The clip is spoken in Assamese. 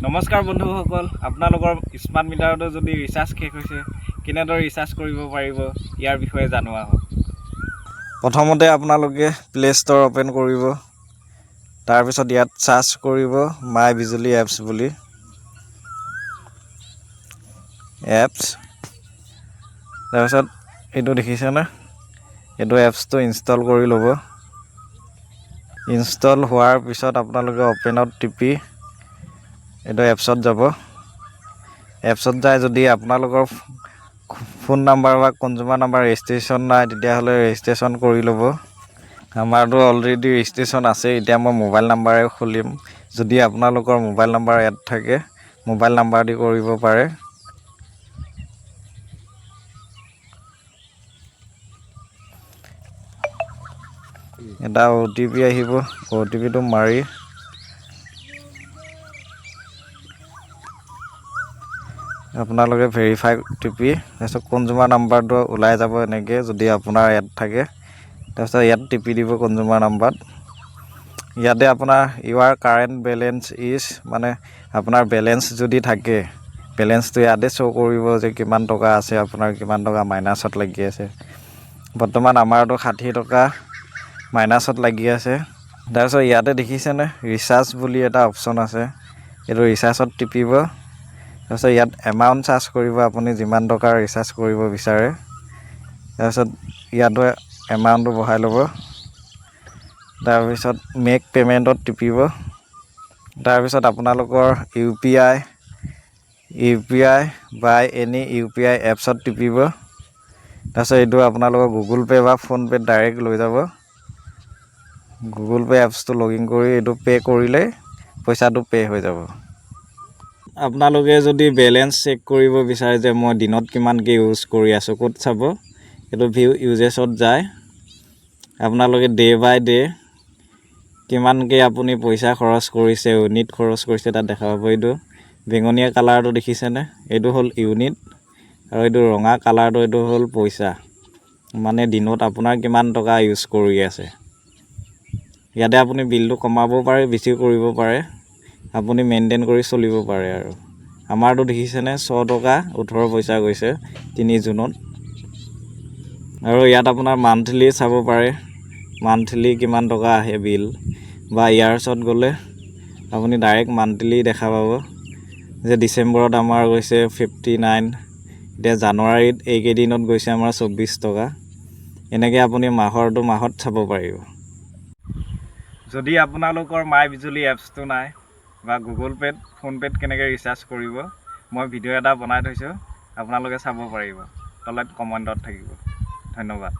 নমস্কাৰ বন্ধুসকল, আপোনালোকৰ স্মাৰ্ট মিটাৰটো যদি ৰিচাৰ্জ শেষ হৈছে কেনেদৰে ৰিচাৰ্জ কৰিব পাৰিব ইয়াৰ বিষয়ে জনোৱা হওক। প্ৰথমতে আপোনালোকে প্লে ষ্ট'ৰ অ'পেন কৰিব। তাৰপিছত ইয়াত চাৰ্চ কৰিব মাই বিজুলী এপছ বুলি এপছ। তাৰপিছত এইটো দেখিছেনে, এইটো এপছটো ইনষ্টল কৰি ল'ব। ইনষ্টল হোৱাৰ পিছত আপোনালোকে অ'পেনত টিপি এইটো এপছত যাব। এপছত যায় যদি আপোনালোকৰ ফোন নাম্বাৰ বা কনজিউমাৰ নাম্বাৰ ৰেজিষ্ট্ৰেশ্যন নাই তেতিয়াহ'লে ৰেজিষ্ট্ৰেশ্যন কৰি ল'ব। আমাৰতো অলৰেডি ৰেজিষ্ট্ৰেশ্যন আছে, এতিয়া মই মোবাইল নাম্বাৰে খুলিম। যদি আপোনালোকৰ মোবাইল নাম্বাৰ এড থাকে মোবাইল নাম্বাৰ দি কৰিব পাৰে। এটা OTP আহিব, OTPটো মাৰি আপোনালোকে ভেৰিফাই টিপি তাৰপিছত কনজিউমাৰ নাম্বাৰটো ওলাই যাব এনেকৈ যদি আপোনাৰ এড থাকে। তাৰপিছত ইয়াত টিপি দিব কনজিউমাৰ নাম্বাৰত। ইয়াতে আপোনাৰ ইউৰ কাৰেণ্ট বেলেঞ্চ ইজ মানে আপোনাৰ বেলেঞ্চ যদি থাকে বেলেঞ্চটো ইয়াতে শ্ব' কৰিব যে কিমান টকা আছে, আপোনাৰ কিমান টকা মাইনাছত লাগি আছে। বৰ্তমান আমাৰতো 60 টকা মাইনাছত লাগি আছে। তাৰপিছত ইয়াতে দেখিছেনে ৰিচাৰ্জ বুলি এটা অপশ্যন আছে, এইটো ৰিচাৰ্জত টিপিব। তাৰপিছত ইয়াত এমাউণ্ট চাৰ্জ কৰিব, আপুনি যিমান টকাৰ ৰিচাৰ্জ কৰিব বিচাৰে। তাৰপিছত ইয়াতো এমাউণ্টটো বহাই ল'ব। তাৰপিছত মেক পে'মেণ্টত টিপিব। তাৰপিছত আপোনালোকৰ UPI বা এনি UPI এপছত টিপিব। তাৰপিছত এইটো আপোনালোকৰ গুগল পে' বা ফোনপে'ত ডাইৰেক্ট লৈ যাব। গুগল পে' এপছটো লগ ইন কৰি এইটো পে' কৰিলেই পইচাটো পে' হৈ যাব। আপোনালোকে যদি বেলেঞ্চ চেক কৰিব বিচাৰে যে মই দিনত কিমানকৈ ইউজ কৰি আছোঁ, ক'ত চাব? এইটো ভিউ ইউজেছত যায়। আপোনালোকে ডে বাই ডে কিমানকৈ আপুনি পইচা খৰচ কৰিছে, ইউনিট খৰচ কৰিছে তাত দেখা পাব। এইটো বেঙুনীয়া কালাৰটো দেখিছেনে, এইটো হ'ল ইউনিট, আৰু এইটো ৰঙা কালাৰটো এইটো হ'ল পইচা, মানে দিনত আপোনাৰ কিমান টকা ইউজ কৰি আছে। ইয়াতে আপুনি বিলটো কমাবও পাৰে, বেছিও কৰিব পাৰে, আপুনি মেইনটেইন কৰি চলিব পাৰে। আৰু আমাৰতো দেখিছেনে 6 টকা 18 পইচা গৈছে 3 জুনত। আৰু ইয়াত আপোনাৰ মান্থলি চাব পাৰে, মান্থলি কিমান টকা আহে বিল, বা ইয়াৰ্ছত গ'লে আপুনি ডাইৰেক্ট মান্থলি দেখা পাব যে ডিচেম্বৰত আমাৰ গৈছে 59, এতিয়া জানুৱাৰীত এইকেইদিনত গৈছে আমাৰ 24 টকা। এনেকৈ আপুনি মাহত চাব পাৰিব। যদি আপোনালোকৰ মাই বিজুলী এপছটো নাই বা গুগল পে'ত ফোনপে'ত কেনেকৈ ৰিচাৰ্জ কৰিব, মই ভিডিঅ' এটা বনাই থৈছোঁ, আপোনালোকে চাব পাৰিব, তলত কমেণ্টত থাকিব। ধন্যবাদ।